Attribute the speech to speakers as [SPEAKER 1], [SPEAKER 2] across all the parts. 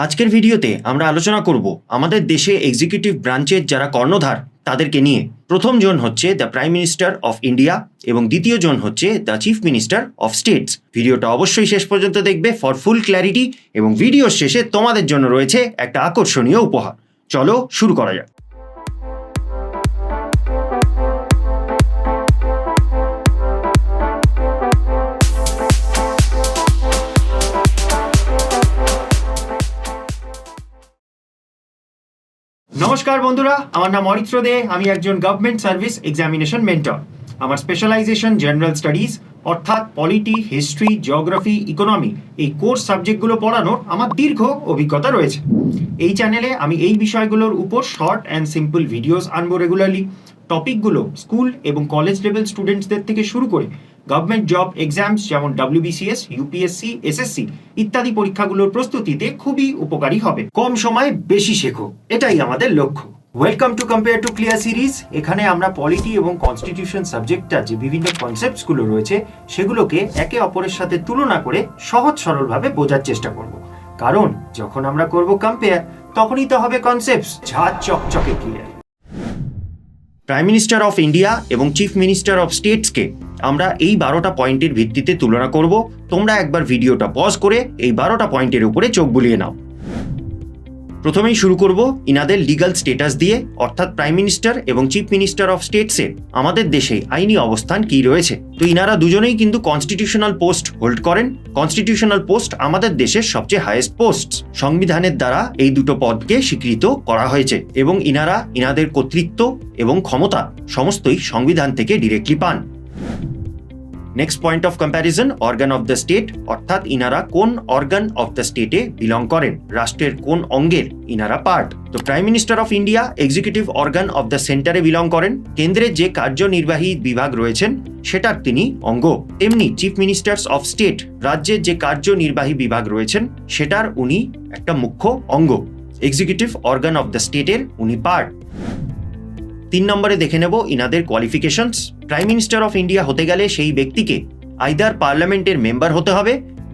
[SPEAKER 1] আজকের ভিডিওতে আমরা আলোচনা করব আমাদের দেশে এক্সিকিউটিভ ব্রাঞ্চের যারা কর্ণধার তাদেরকে নিয়ে। প্রথম জন হচ্ছে the prime minister of India এবং দ্বিতীয় জন হচ্ছে the chief minister of states. ভিডিওটা অবশ্যই শেষ পর্যন্ত দেখবে ফর ফুল ক্ল্যারিটি, এবং ভিডিওর শেষে তোমাদের জন্য রয়েছে একটা আকর্ষণীয় উপহার। চলো শুরু করা যাক। নমস্কার বন্ধুরা, আমার নাম অরিত্র দে। আমি একজন গভর্নমেন্ট সার্ভিস এক্সামিনেশন মেন্টর। আমার স্পেশালাইজেশন জেনারেল স্টাডিজ, অর্থাৎ পলিটি, হিস্ট্রি, জিওগ্রাফি, ইকোনমি, এই কোর্স সাবজেক্টগুলো পড়ানোর আমার দীর্ঘ অভিজ্ঞতা রয়েছে। এই চ্যানেলে আমি এই বিষয়গুলোর উপর শর্ট অ্যান্ড সিম্পল ভিডিওস আনবো রেগুলারলি। টপিকগুলো স্কুল এবং কলেজ লেভেল স্টুডেন্টসদের থেকে শুরু করে গভর্নমেন্ট জব এক্সামস যেমন WBCS, UPSC, SSC ইত্যাদি পরীক্ষাগুলোর প্রস্তুতিতে খুবই উপকারী হবে। কম সময়ে বেশি শেখো, এটাই আমাদের লক্ষ্য। Welcome to compare to clear series. এখানে আমরা পলিটি এবং কনস্টিটিউশন সাবজেক্টটা যে বিভিন্ন কনসেপ্টসগুলো রয়েছে সেগুলোকে একে অপরের সাথে তুলনা করে সহজ সরলভাবে বোঝার চেষ্টা করব। কারণ যখন আমরা করব কম্পেয়ার, তখনই তো হবে কনসেপ্টস ঝাঁ চকচকে clear. Prime minister of India এবং চিফ মিনিস্টার অফ স্টেটসকে আমরা এই 12টা পয়েন্টের ভিত্তিতে তুলনা করব। তোমরা একবার ভিডিওটা পজ করে এই 12টা পয়েন্টের উপরে চোখ বুলিয়ে নাও। প্রথমেই শুরু করব ইনাদের লিগ্যাল স্ট্যাটাস দিয়ে, অর্থাৎ প্রাইম মিনিস্টার এবং চিফ মিনিস্টার অফ স্টেটসের আমাদের দেশে আইনি অবস্থান কি রয়েছে। তো ইনারা দুজনেই কিন্তু কনস্টিটিউশনাল পোস্ট হোল্ড করেন। কনস্টিটিউশনাল পোস্ট আমাদের দেশের সবচেয়ে হাইয়েস্ট পোস্ট। সংবিধানের দ্বারা এই দুটো পদকে স্বীকৃত করা হয়েছে এবং ইনাদের কর্তৃত্ব এবং ক্ষমতা সমস্তই সংবিধান থেকে ডিরেক্টলি পান। Next point of comparison, organ of the state, অর্থাৎ ইনারা কোন অর্গান অফ দ্য স্টেটে বিলং করেন, রাষ্ট্রের কোন অঙ্গের ইনারা পার্ট। তো prime minister of India executive organ of the সেন্টারে বিলং করেন। কেন্দ্রের যে কার্যনির্বাহী বিভাগ রয়েছেন সেটার তিনি অঙ্গ। তেমনি চিফ মিনিস্টার্স অফ স্টেট, রাজ্যের যে কার্যনির্বাহী বিভাগ রয়েছেন সেটার উনি একটা মুখ্য অঙ্গ। এক্সিকিউটিভ অর্গান অফ দ্য স্টেটের উনি পার্ট। 3 নম্বরে দেখে নেব ইনাদের qualifications. Prime minister of India হতে গেলে সেই ব্যক্তিকে আইদার পার্লামেন্টের মেম্বার হতে হবে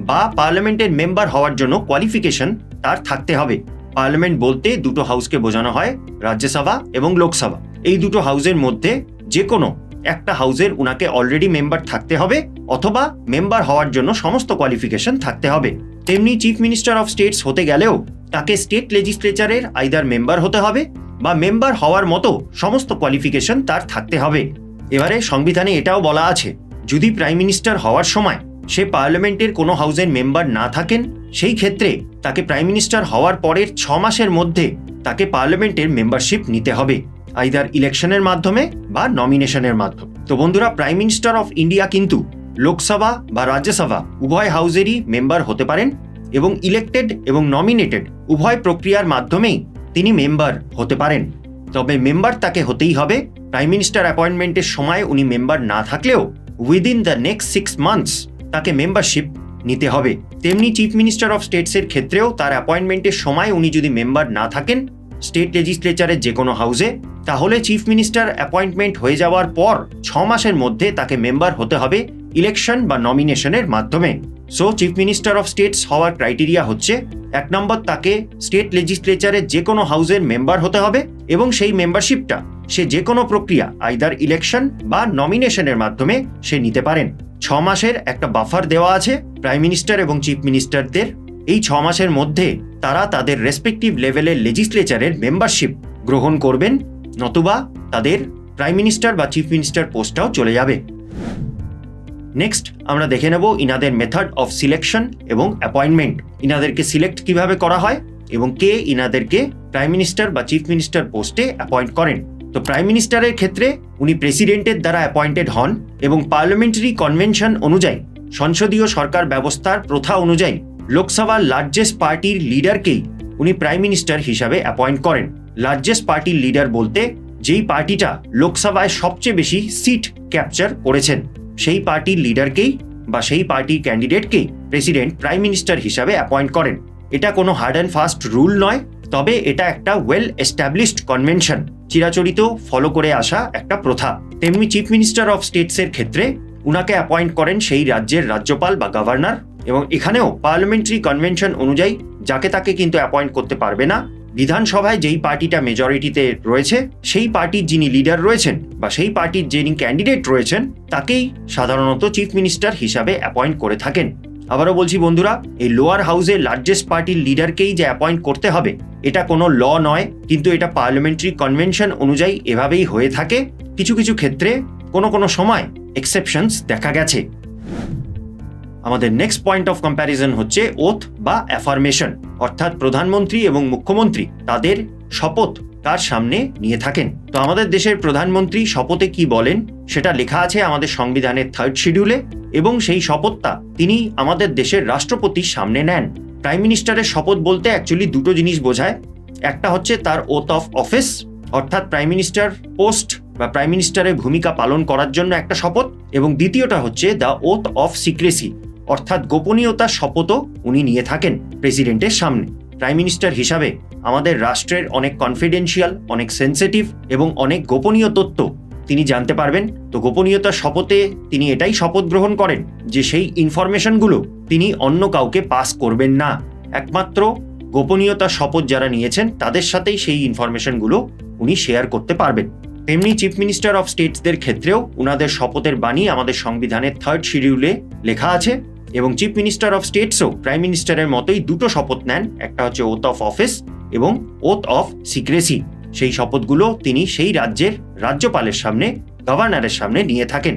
[SPEAKER 1] বা পার্লামেন্টের মেম্বার হওয়ার জন্য কোয়ালিফিকেশন তার থাকতে হবে। পার্লামেন্ট বলতে দুটো হাউসকে বোঝানো হয়, রাজ্যসভা এবং লোকসভা। এই দুটো হাউসের মধ্যে যে কোনো একটা হাউসের উনাকে অলরেডি মেম্বার থাকতে হবে অথবা মেম্বার হওয়ার জন্য সমস্ত কোয়ালিফিকেশন থাকতে হবে। তেমনি চিফ মিনিস্টার অফ স্টেটস হতে গেলেও তাকে স্টেট লেজিসলেচারের আইদার মেম্বার হতে হবে বা মেম্বার হওয়ার মতো সমস্ত কোয়ালিফিকেশন তার থাকতে হবে। এবারে সংবিধানে এটাও বলা আছে, যদি প্রাইম মিনিস্টার হওয়ার সময় সে পার্লামেন্টের কোনো হাউসের মেম্বার না থাকেন, সেই ক্ষেত্রে তাকে প্রাইম মিনিস্টার হওয়ার পরের 6 মাসের মধ্যে তাকে পার্লামেন্টের মেম্বারশিপ নিতে হবে, আইদার ইলেকশনের মাধ্যমে বা নমিনেশনের মাধ্যমে। তো বন্ধুরা, প্রাইম মিনিস্টার অফ ইন্ডিয়া কিন্তু লোকসভা বা রাজ্যসভা উভয় হাউসেরই মেম্বার হতে পারেন এবং ইলেক্টেড এবং নমিনেটেড উভয় প্রক্রিয়ার মাধ্যমেই তিনি মেম্বার হতে পারেন। তবে মেম্বার তাকে হতেই হবে। প্রাইম মিনিস্টার অ্যাপয়েন্টমেন্টের সময় উনি মেম্বার না থাকলেও উইদিন দ্য নেক্সট 6 মান্থস তাকে মেম্বারশিপ নিতে হবে। তেমনি চিফ মিনিস্টার অফ স্টেটসের ক্ষেত্রেও তার অ্যাপয়েন্টমেন্টের সময় উনি যদি মেম্বার না থাকেন স্টেট লেজিসলেচারের যে কোনো হাউসে, তাহলে চিফ মিনিস্টার অ্যাপয়েন্টমেন্ট হয়ে যাওয়ার পর 6 মাসের মধ্যে তাকে মেম্বার হতে হবে ইলেকশন বা নমিনেশনের মাধ্যমে। So chief minister of states হওয়ার ক্রাইটেরিয়া হচ্ছে, 1 নম্বর, তাকে স্টেট লেজিসলেচারের যে কোনো হাউসের মেম্বার হতে হবে এবং সেই মেম্বারশিপটা সে যে কোনো প্রক্রিয়া আইদার ইলেকশন বা নমিনেশনের মাধ্যমে সে নিতে পারেন। 6 মাসের একটা বাফার দেওয়া আছে প্রাইম মিনিস্টার এবং চিফ মিনিস্টারদের। এই 6 মাসের মধ্যে তারা তাদের রেসপেক্টিভ লেভেলের লেজিসলেচারের মেম্বারশিপ গ্রহণ করবেন, নতুবা তাদের প্রাইম মিনিস্টার বা চিফ মিনিস্টার পোস্টটাও চলে যাবে। নেক্সট আমরা দেখে নেব ইনাদের মেথড অফ সিলেকশন এবং অ্যাপয়েন্টমেন্ট। ইনাদেরকে সিলেক্ট কিভাবে করা হয় এবং কে ইনাদেরকে প্রাইম মিনিস্টার বা চিফ মিনিস্টার পোস্টে অ্যাপয়েন্ট করেন। তো প্রাইম মিনিস্টারের ক্ষেত্রে উনি প্রেসিডেন্টের দ্বারা অ্যাপয়েন্টেড হন এবং পার্লামেন্টারি কনভেনশন অনুযায়ী, সংসদীয় সরকার ব্যবস্থার প্রথা অনুযায়ী লোকসভার লার্জেস্ট পার্টির লিডারকেই উনি প্রাইম মিনিস্টার হিসাবে অ্যাপয়েন্ট করেন। লার্জেস্ট পার্টির লিডার বলতে যেই পার্টিটা লোকসভায় সবচেয়ে বেশি সিট ক্যাপচার করেছেন সেই পার্টির লিডারকেই বা সেই পার্টির ক্যান্ডিডেটকেই প্রেসিডেন্ট প্রাইম মিনিস্টার হিসাবে অ্যাপয়েন্ট করেন। এটা কোনো হার্ড অ্যান্ড ফাস্ট রুল নয়, তবে এটা একটা ওয়েল এস্টাবলিশড কনভেনশন, চিরাচরিত ফলো করে আসা একটা প্রথা। তেমনি চিফ মিনিস্টার অফ স্টেটসের ক্ষেত্রে উনাকে অ্যাপয়েন্ট করেন সেই রাজ্যের রাজ্যপাল বা গভর্নর, এবং এখানেও পার্লামেন্টারি কনভেনশন অনুযায়ী যাকে তাকে কিন্তু অ্যাপয়েন্ট করতে পারবে না। বিধানসভায় যেই পার্টিটা মেজরিটিতে রয়েছে সেই পার্টির যিনি লিডার রয়েছেন বা সেই পার্টির যিনি ক্যান্ডিডেট রয়েছেন তাকেই সাধারণত চিফ মিনিস্টার হিসাবে অ্যাপয়েন্ট করে থাকেন। আবারও বলছি বন্ধুরা, এই লোয়ার হাউসের লার্জেস্ট পার্টির লিডারকেই যে অ্যাপয়েন্ট করতে হবে এটা কোনো ল নয়, কিন্তু এটা পার্লামেন্টারি কনভেনশন অনুযায়ী এভাবেই হয়ে থাকে। কিছু কিছু ক্ষেত্রে কোনো সময় এক্সেপশনস দেখা গেছে। আমাদের নেক্সট পয়েন্ট অফ কম্প্যারিজন হচ্ছে ওথ বা অ্যাফার্মেশন, অর্থাৎ প্রধানমন্ত্রী এবং মুখ্যমন্ত্রী তাদের শপথ কার সামনে নিয়ে থাকেন। তো আমাদের দেশের প্রধানমন্ত্রী শপথে কি বলেন সেটা লেখা আছে আমাদের সংবিধানের 3rd শিডিউলে, এবং সেই শপথটা তিনি আমাদের দেশের রাষ্ট্রপতির সামনে নেন। প্রাইম মিনিস্টারের শপথ বলতে অ্যাকচুয়ালি দুটো জিনিস বোঝায়। একটা হচ্ছে তার ওথ অফ অফিস, অর্থাৎ প্রাইম মিনিস্টার পোস্ট বা প্রাইম মিনিস্টারের ভূমিকা পালন করার জন্য একটা শপথ, এবং দ্বিতীয়টা হচ্ছে দ্য ওথ অফ সিক্রেসি, অর্থাৎ গোপনীয়তার শপথও উনি নিয়ে থাকেন প্রেসিডেন্টের সামনে। প্রাইম মিনিস্টার হিসাবে আমাদের রাষ্ট্রের অনেক কনফিডেন্সিয়াল, অনেক সেন্সিটিভ এবং অনেক গোপনীয় তথ্য তিনি জানতে পারবেন। তো গোপনীয়তার শপথে তিনি এটাই শপথ গ্রহণ করেন যে সেই ইনফরমেশনগুলো তিনি অন্য কাউকে পাস করবেন না, একমাত্র গোপনীয়তার শপথ যারা নিয়েছেন তাদের সাথেই সেই ইনফরমেশনগুলো উনি শেয়ার করতে পারবেন। তেমনি চিফ মিনিস্টার অফ স্টেটসদের ক্ষেত্রেও উনাদের শপথের বাণী আমাদের সংবিধানের 3rd শিডিউলে লেখা আছে, এবং চিফ মিনিস্টার অফ স্টেটসও প্রাইম মিনিস্টারের মতোই দুটো শপথ নেন, একটা হচ্ছে ওথ অফ অফিস এবং ওথ অফ সিক্রেসি। সেই শপথগুলো তিনি সেই রাজ্যের রাজ্যপালের সামনে, গভর্নরের সামনে নিয়ে থাকেন।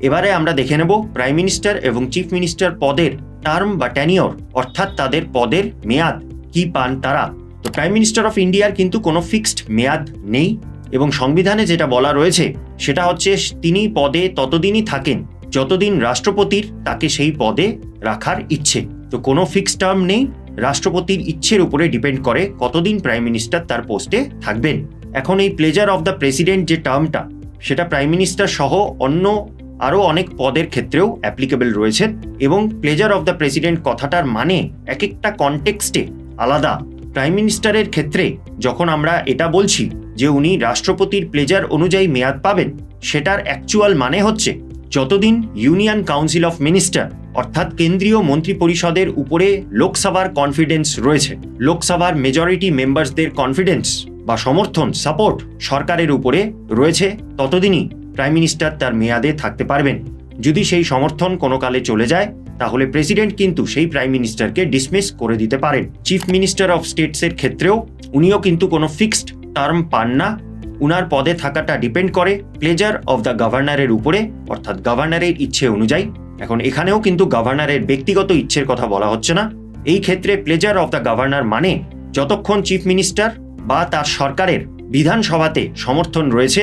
[SPEAKER 1] এবারে আমরা দেখে নেব প্রাইম মিনিস্টার এবং চিফ মিনিস্টার পদের টার্ম বা টেনিওর, অর্থাৎ তাদের পদের মেয়াদ কি পান তারা। তো প্রাইম মিনিস্টার অফ ইন্ডিয়ার কিন্তু কোনো ফিক্সড মেয়াদ নেই, এবং সংবিধানে যেটা বলা রয়েছে সেটা হচ্ছে তিনি পদে ততদিনই থাকেন যতদিন রাষ্ট্রপতির তাকে সেই পদে রাখার ইচ্ছে। তো কোনো ফিক্সড টার্ম নেই, রাষ্ট্রপতির ইচ্ছের উপরে ডিপেন্ড করে কতদিন প্রাইম মিনিস্টার তার পোস্টে থাকবেন। এখন এই প্লেজার অফ দ্য প্রেসিডেন্ট যে টার্মটা, সেটা প্রাইম মিনিস্টার সহ অন্য আরও অনেক পদের ক্ষেত্রেও অ্যাপ্লিকেবল রয়েছে, এবং প্লেজার অফ দ্য প্রেসিডেন্ট কথাটার মানে এক একটা কনটেক্সটে আলাদা। প্রাইম মিনিস্টারের ক্ষেত্রে যখন আমরা এটা বলছি যে উনি রাষ্ট্রপতির প্লেজার অনুযায়ী মেয়াদ পাবেন, সেটার অ্যাকচুয়াল মানে হচ্ছে যতদিন ইউনিয়ন কাউন্সিল অফ মিনিস্টার অর্থাৎ কেন্দ্রীয় মন্ত্রী পরিষদের উপরে লোকসভার কনফিডেন্স রয়েছে, লোকসভার মেজরিটি মেম্বার্সদের কনফিডেন্স বা সমর্থন, সাপোর্ট সরকারের উপরে রয়েছে, ততদিনই প্রাইম মিনিস্টার তার মেয়াদে থাকতে পারবেন। যদি সেই সমর্থন কোনো কালে চলে যায় তাহলে প্রেসিডেন্ট কিন্তু সেই প্রাইম মিনিস্টারকে ডিসমিস করে দিতে পারেন। চিফ মিনিস্টার অফ স্টেটসের ক্ষেত্রেও উনিও কিন্তু কোনো ফিক্সড টার্ম পান না, উনার পদে থাকাটা ডিপেন্ড করে প্লেজার অফ দ্য গভর্নরের উপরে, অর্থাৎ গভর্নরের ইচ্ছে অনুযায়ী। এখন এখানেও কিন্তু গভর্নরের ব্যক্তিগত ইচ্ছের কথা বলা হচ্ছে না। এই ক্ষেত্রে প্লেজার অফ দ্য গভর্নর মানে যতক্ষণ চিফ মিনিস্টার বা তার সরকারের বিধানসভাতে সমর্থন রয়েছে,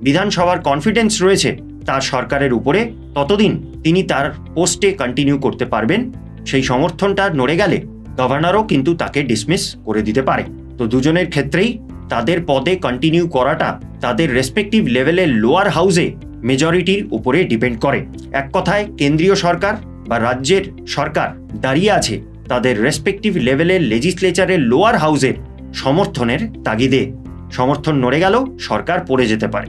[SPEAKER 1] বিধানসভার কনফিডেন্স রয়েছে তার সরকারের উপরে, ততদিন তিনি তার পোস্টে কন্টিনিউ করতে পারবেন। সেই সমর্থনটা নড়ে গেলে গভর্নরও কিন্তু তাকে ডিসমিস করে দিতে পারে। তো দুজনের ক্ষেত্রেই তাদের পদে কন্টিনিউ করাটা তাদের রেসপেক্টিভ লেভেলের লোয়ার হাউসে মেজরিটির উপরে ডিপেন্ড করে। এক কথায় কেন্দ্রীয় সরকার বা রাজ্যের সরকার দাঁড়িয়ে আছে তাদের রেসপেক্টিভ লেভেলের লেজিসলেচারের লোয়ার হাউসের সমর্থনের তাগিদে। সমর্থন নড়ে গেল সরকার পড়ে যেতে পারে।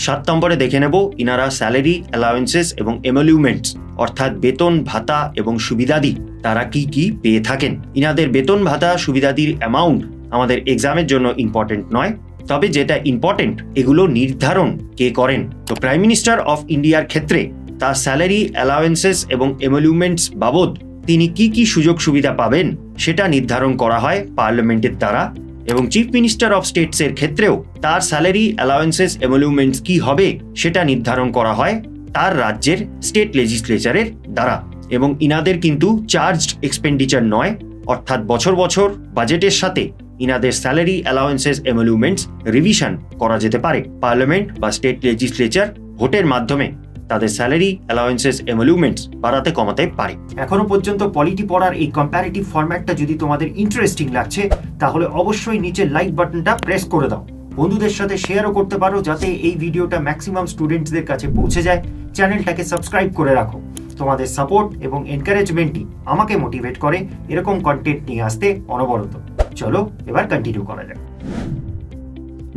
[SPEAKER 1] 7 নম্বরে দেখে নেব ইনারা স্যালারি, অ্যালাউয়েন্সেস এবং এমলুমেন্টস, অর্থাৎ বেতন, ভাতা এবং সুবিধাদি তারা কি কি পেয়ে থাকেন। ইনাদের বেতন, ভাতা, সুবিধাদির অ্যামাউন্ট আমাদের এক্সামের জন্য ইম্পর্টেন্ট নয়, তবে যেটা ইম্পর্টেন্ট এগুলো নির্ধারণ কে করেন। তো প্রাইম মিনিস্টার অফ ইন্ডিয়ার ক্ষেত্রে তার স্যালারি, অ্যালাউয়েন্সেস এবং এমলুমেন্টস বাবদ তিনি কি কি সুযোগ সুবিধা পাবেন সেটা নির্ধারণ করা হয় পার্লামেন্টের দ্বারা, এবং চিফ মিনিস্টার অফ স্টেটসের ক্ষেত্রেও তার স্যালারি, অ্যালাউয়েন্সেস, এমলুমেন্টস কি হবে সেটা নির্ধারণ করা হয় তার রাজ্যের স্টেট লেজিসলেচারের দ্বারা। এবং ইনাদের কিন্তু চার্জড এক্সপেন্ডিচার নয়, অর্থাৎ বছর বছর বাজেটের সাথে ইনাদের স্যালারি, অ্যালাউয়েন্সেস, এমলুমেন্টস রিভিশন করা যেতে পারে। পার্লামেন্ট বা স্টেট লেজিসলেচার ভোটের মাধ্যমে তাদের স্যালারি, অ্যালাউয়েন্সেস, এমলুমেন্টস বাড়াতে কমাতে পারে। এখনো পর্যন্ত পলিটি পড়ার এই কম্প্যারেটিভ ফরম্যাটটা যদি তোমাদের ইন্টারেস্টিং লাগছে তাহলে অবশ্যই নিচে লাইক বাটনটা প্রেস করে দাও। বন্ধুদের সাথে শেয়ারও করতে পারো যাতে এই ভিডিওটা ম্যাক্সিমাম স্টুডেন্টসদের কাছে পৌঁছে যায়। চ্যানেলটাকে সাবস্ক্রাইব করে রাখো। তোমাদের সাপোর্ট এবং এনকারেজমেন্টই আমাকে মোটিভেট করে এরকম কন্টেন্ট নিয়ে আসতে অনবরত। চলো এবার কন্টিনিউ করা যাক।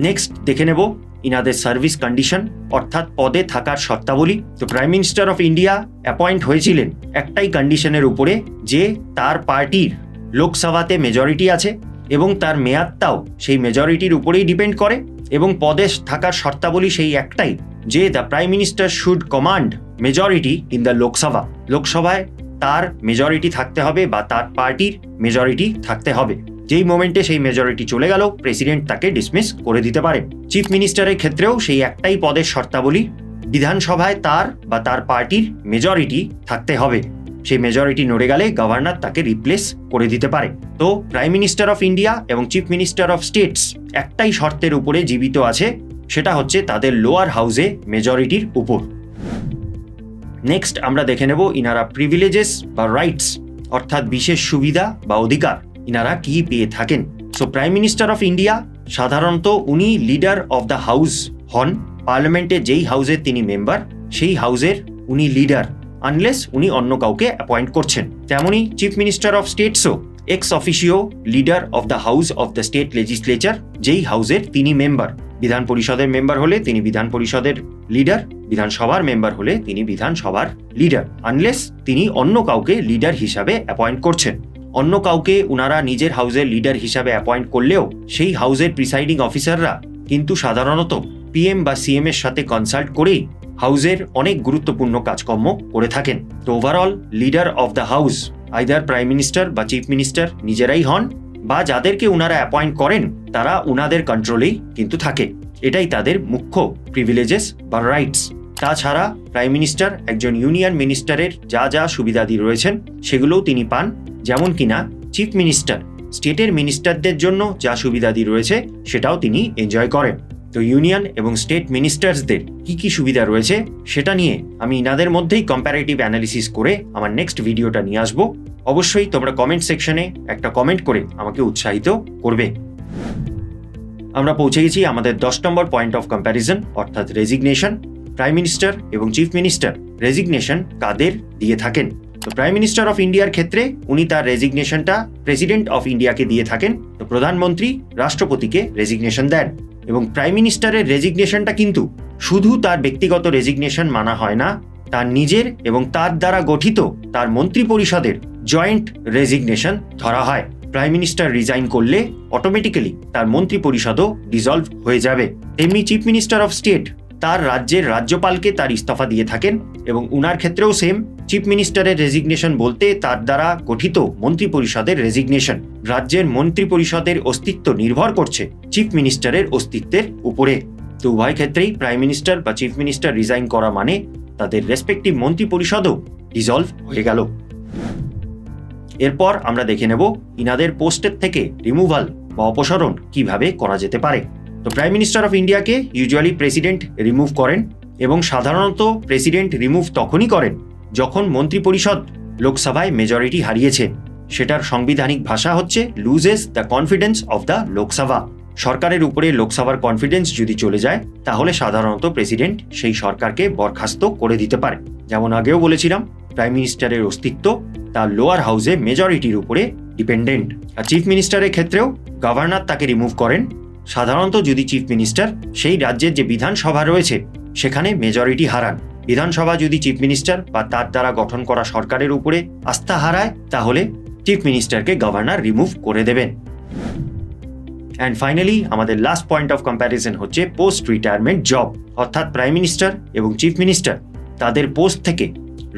[SPEAKER 1] নেক্সট দেখে নেব ইনাদের সার্ভিস কন্ডিশন অর্থাৎ পদে থাকার শর্তাবলী। তো prime minister of India appoint হয়েছিলেন একটাই কন্ডিশনের উপরে, যে তার পার্টির লোকসভাতে মেজরিটি আছে এবং তার মেয়াদটাও সেই মেজরিটির উপরেই ডিপেন্ড করে, এবং পদে থাকার শর্তাবলী সেই একটাই, যে the prime minister should command majority in the Lok Sabha. লোকসভায় তার মেজরিটি থাকতে হবে বা তার পার্টির মেজরিটি থাকতে হবে। যেই মোমেন্টে সেই মেজরিটি চলে গেল, প্রেসিডেন্ট তাকে ডিসমিস করে দিতে পারে। চিফ মিনিস্টারের ক্ষেত্রেও সেই একটাই পদের শর্তাবলী, বিধানসভায় তার বা তার পার্টির মেজরিটি থাকতে হবে। সেই মেজরিটি নড়ে গেলে গভর্নর তাকে রিপ্লেস করে দিতে পারে। তো প্রাইম মিনিস্টার অফ ইন্ডিয়া এবং চিফ মিনিস্টার অফ স্টেটস একটাই শর্তের উপরে জীবিত আছে, সেটা হচ্ছে তাদের লোয়ার হাউসে মেজরিটির উপর। নেক্সট আমরা দেখে নেব ইনারা প্রিভিলেজেস বা রাইটস অর্থাৎ বিশেষ সুবিধা বা অধিকার ইনারা কি পেয়ে থাকেন। So prime minister of India সাধারণত উনি লিডার অফ দ্য হাউস হন। পার্লামেন্টে যেই হাউসের তিনি মেম্বার, সেই হাউসের উনি লিডার, আনলেস উনি অন্য কাউকে অ্যাপয়েন্ট করছেন। তেমনই চিফ মিনিস্টার অফ স্টেটসও ex officio leader of the house of the state legislature, যেই হাউসের তিনি মেম্বার। বিধান পরিষদের মেম্বার হলে তিনি বিধান পরিষদের লিডার, বিধানসভার মেম্বার হলে তিনি বিধানসভার লিডার, আনলেস তিনি অন্য কাউকে লিডার হিসাবে অ্যাপয়েন্ট করছেন। অন্য কাউকে উনারা নিজের হাউসের লিডার হিসাবে অ্যাপয়েন্ট করলেও সেই হাউসের প্রিসাইডিং অফিসাররা কিন্তু সাধারণত পিএম বা সিএম এর সাথে কনসাল্ট করেই হাউসের অনেক গুরুত্বপূর্ণ কাজকর্ম করে থাকেন। তো overall leader of the house either prime minister বা চিফ মিনিস্টার নিজেরাই হন, বা যাদেরকে উনারা অ্যাপয়েন্ট করেন তারা উনাদের কন্ট্রোলেই কিন্তু থাকে। এটাই তাদের মুখ্য প্রিভিলেজেস বা রাইটস। তাছাড়া প্রাইম মিনিস্টার একজন ইউনিয়ন মিনিস্টারের যা যা সুবিধাদি রয়েছেন সেগুলোও তিনি পান, যেমন কিনা চিফ মিনিস্টার স্টেটের মিনিস্টারদের জন্য যা সুবিধাদি রয়েছে সেটাও তিনি এনজয় করেন। তো ইউনিয়ন এবং স্টেট মিনিস্টার্সদের কি কি সুবিধা রয়েছে সেটা নিয়ে আমি ইনাদের মধ্যেই কম্প্যারেটিভ অ্যানালিসিস করে আমার নেক্সট ভিডিওটা নিয়ে আসবো। অবশ্যই তোমরা কমেন্ট সেকশনে একটা কমেন্ট করে আমাকে উৎসাহিত করবে। আমরা পৌঁছে গেছি আমাদের 10 নম্বর পয়েন্ট অফ কম্প্যারিজন অর্থাৎ রেজিগনেশন। প্রাইম মিনিস্টার এবং চিফ মিনিস্টার রেজিগনেশন কাদের দিয়ে থাকেন? তো প্রাইম মিনিস্টার অফ ইন্ডিয়ার ক্ষেত্রে উনি তার রেজিগনেশনটা প্রেসিডেন্ট অফ ইন্ডিয়াকে দিয়ে থাকেন। তো প্রধানমন্ত্রী রাষ্ট্রপতিকে রেজিগনেশন দেন, এবং প্রাইম মিনিস্টারের রেজিগনেশনটা কিন্তু শুধু তার ব্যক্তিগত রেজিগনেশন মানা হয় না, তার নিজের এবং তার দ্বারা গঠিত তার মন্ত্রী পরিষদের জয়েন্ট রেজিগনেশন ধরা হয়। প্রাইম মিনিস্টার রিজাইন করলে অটোমেটিক্যালি তার মন্ত্রী পরিষদও ডিসলভ হয়ে যাবে। তেমনি চিফ মিনিস্টার অফ স্টেট তার রাজ্যের রাজ্যপালকে তার ইস্তফা দিয়ে থাকেন, এবং উনার ক্ষেত্রেও সেম। চিফ মিনিস্টারের রেজিগনেশন বলতে তার দ্বারা গঠিত মন্ত্রী পরিষদের রেজিগনেশন। রাজ্যের মন্ত্রী পরিষদের অস্তিত্ব নির্ভর করছে চিফ মিনিস্টারের অস্তিত্বের উপরে। তো উভয় ক্ষেত্রেই প্রাইম মিনিস্টার বা চিফ মিনিস্টার রিজাইন করা মানে তাদের রেসপেক্টিভ মন্ত্রী পরিষদও ডিসলভ হয়ে গেল। এরপর আমরা দেখে নেব ইনাদের পোস্টের থেকে রিমুভাল বা অপসারণ কিভাবে করা যেতে পারে। তো প্রাইম মিনিস্টার অফ ইন্ডিয়াকে ইউজুয়ালি প্রেসিডেন্ট রিমুভ করেন, এবং সাধারণত প্রেসিডেন্ট রিমুভ তখনই করেন যখন মন্ত্রী পরিষদ লোকসভায় মেজরিটি হারিয়েছে। সেটার সাংবিধানিক ভাষা হচ্ছে loses the confidence of the Lok Sabha. সরকারের উপরে লোকসভার কনফিডেন্স যদি চলে যায় তাহলে সাধারণত প্রেসিডেন্ট সেই সরকারকে বরখাস্ত করে দিতে পারে। যেমন আগেও বলেছিলাম, প্রাইম মিনিস্টারের অস্তিত্ব তার লোয়ার হাউসে মেজরিটির উপরে ডিপেন্ডেন্ট। আর চিফ মিনিস্টারের ক্ষেত্রেও গভর্নর তাকে রিমুভ করেন সাধারণত যদি চিফ মিনিস্টার সেই রাজ্যের যে বিধানসভা রয়েছে সেখানে মেজরিটি হারান। বিধানসভা যদি চিফ মিনিস্টার বা তার দ্বারা গঠন করা সরকারের উপরে আস্থা হারায় তাহলে চিফ মিনিস্টারকে গভর্নর রিমুভ করে দেবেন। অ্যান্ড ফাইনালি আমাদের লাস্ট পয়েন্ট অফ কম্প্যারিজন হচ্ছে পোস্ট রিটায়ারমেন্ট জব, অর্থাৎ প্রাইম মিনিস্টার এবং চিফ মিনিস্টার তাদের পোস্ট থেকে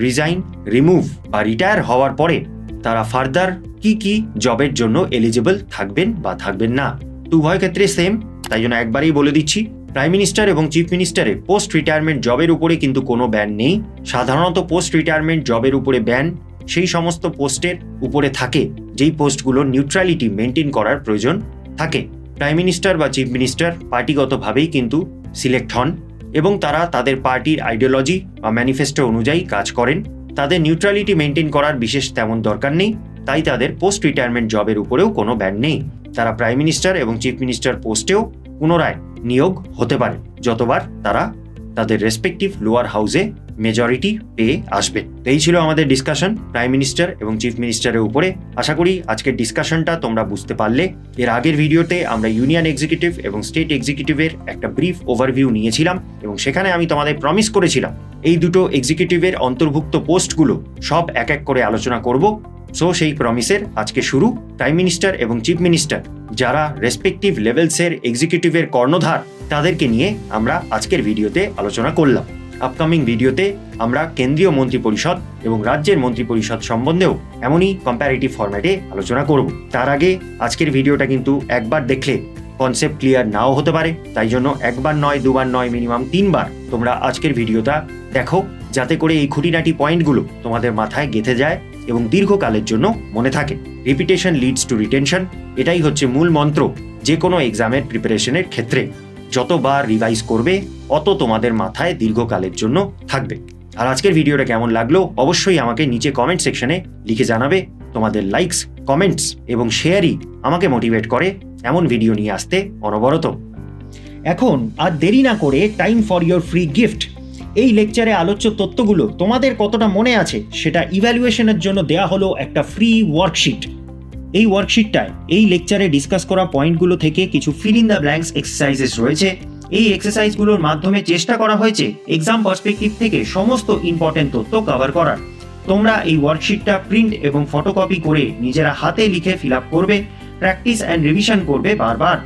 [SPEAKER 1] রিজাইন, রিমুভ বা রিটায়ার হওয়ার পরে তারা ফার্দার কি কি জবের জন্য এলিজিবল থাকবেন বা থাকবেন না। তো উভয় ক্ষেত্রে সেম, তাই জন্য একবারেই বলে দিচ্ছি, প্রাইম মিনিস্টার এবং চিফ মিনিস্টারের পোস্ট রিটায়ারমেন্ট জবের উপরে কিন্তু কোনো ব্যান নেই। সাধারণত পোস্ট রিটায়ারমেন্ট জবের উপরে ব্যান সেই সমস্ত পোস্টের উপরে থাকে যেই পোস্টগুলোর নিউট্রালিটি মেনটেন করার প্রয়োজন থাকে। প্রাইম মিনিস্টার বা চিফ মিনিস্টার পার্টিগতভাবেই কিন্তু সিলেক্ট হন, এবং তারা তাদের পার্টির আইডিওলজি বা ম্যানিফেস্টো অনুযায়ী কাজ করেন। তাদের নিউট্রালিটি মেনটেন করার বিশেষ তেমন দরকার নেই, তাই তাদের পোস্ট রিটায়ারমেন্ট জবের উপরেও কোনো ব্যান নেই। তারা প্রাইম মিনিস্টার এবং চিফ মিনিস্টার পোস্টেও পুনরায় নিয়োগ হতে পারে যতবার তারা তাদের রেসপেক্টিভ লোয়ার হাউসে মেজরিটি পেয়ে আসবেন। তো এই ছিল আমাদের ডিসকাশন প্রাইম মিনিস্টার এবং চিফ মিনিস্টারের উপরে। আশা করি আজকের ডিসকাশনটা তোমরা বুঝতে পারলে। এর আগের ভিডিওতে আমরা ইউনিয়ন এক্সিকিউটিভ এবং স্টেট এক্সিকিউটিভের একটা ব্রিফ ওভারভিউ নিয়েছিলাম এবং সেখানে আমি তোমাদের প্রমিস করেছিলাম এই দুটো এক্সিকিউটিভের অন্তর্ভুক্ত পোস্টগুলো সব এক এক করে আলোচনা করব। সো সেই প্রমিসের আজকে শুরু। প্রাইম মিনিস্টার এবং চিফ মিনিস্টার যারা রেসপেক্টিভ লেভেলসের এক্সিকিউটিভের কর্ণধার তাদেরকে নিয়ে আমরা আজকের ভিডিওতে আলোচনা করলাম। আপকামিং ভিডিওতে আমরা কেন্দ্রীয় মন্ত্রিপরিষদ এবং রাজ্যের মন্ত্রিপরিষদ সম্বন্ধেও এমনই কম্প্যারেটিভ ফরম্যাটে আলোচনা করব। তার আগে আজকের ভিডিওটা কিন্তু একবার দেখলে কনসেপ্ট ক্লিয়ার নাও হতে পারে, তাই জন্য একবার নয়, দুবার নয়, মিনিমাম 3 বার তোমরা আজকের ভিডিওটা দেখো, যাতে করে এই খুঁটিনাটি পয়েন্টগুলো তোমাদের মাথায় গেঁথে যায় এবং দীর্ঘকালের জন্য মনে থাকে। রিপিটেশন লিডস টু রিটেনশন, এটাই হচ্ছে মূল মন্ত্র যে কোনো এক্সামের প্রিপারেশনের ক্ষেত্রে। যতবার রিভাইজ করবে অত তোমাদের মাথায় দীর্ঘকালের জন্য থাকবে। আর আজকের ভিডিওটা কেমন লাগলো অবশ্যই আমাকে নিচে কমেন্ট সেকশনে লিখে জানাবে। তোমাদের লাইকস, কমেন্টস এবং শেয়ারই আমাকে মোটিভেট করে এমন ভিডিও নিয়ে আসতে অনবরত। এখন আর দেরি না করে time for your free gift. এই লেকচারে আলোচ্য তথ্যগুলো তোমাদের কতটা মনে আছে সেটা ইভ্যালুয়েশনের জন্য দেয়া হলো একটা ফ্রি ওয়ার্কশিট। এই ওয়ার্কশিটটায় এই লেকচারে ডিসকাস করা পয়েন্টগুলো থেকে কিছু fill in the blanks exercises রয়েছে। এই এক্সারসাইজগুলোর মাধ্যমে চেষ্টা করা হয়েছে এক্সাম পার্সপেক্টিভ থেকে সমস্ত ইম্পর্টেন্ট তথ্য কভার করার। তোমরা এই ওয়ার্কশিটটা প্রিন্ট এবং ফটোকপি করে নিজেরা হাতে লিখে ফিল আপ করবে, প্র্যাকটিস অ্যান্ড রিভিশন করবে বারবার।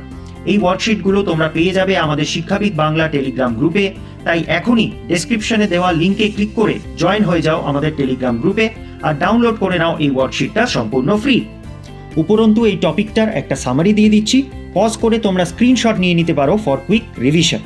[SPEAKER 1] এই ওয়ার্কশিটগুলো তোমরা পেয়ে যাবে আমাদের শিক্ষাবিদ বাংলা টেলিগ্রাম গ্রুপে। তাই এখনই ডেসক্রিপশনে দেওয়া লিঙ্কে ক্লিক করে জয়েন হয়ে যাও আমাদের টেলিগ্রাম গ্রুপে আর ডাউনলোড করে নাও এই ওয়ার্কশিটটা সম্পূর্ণ ফ্রি। উপরন্তু এই টপিকটার একটা সামারি দিয়ে দিচ্ছি, পজ করে তোমরা স্ক্রিনশট নিয়ে নিতে পারো ফর কুইক রিভিশন।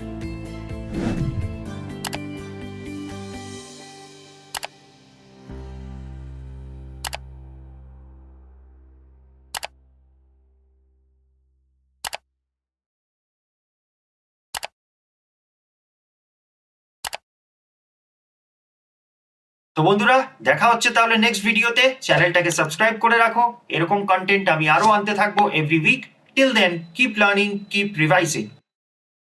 [SPEAKER 1] তো বন্ধুরা, দেখা হচ্ছে তাহলে নেক্সট ভিডিওতে। চ্যানেলটাকে সাবস্ক্রাইব করে রাখো, এরকম কন্টেন্ট আমি আরো আনতে থাকবো every week. Till then, keep learning, keep রিভাইসিং।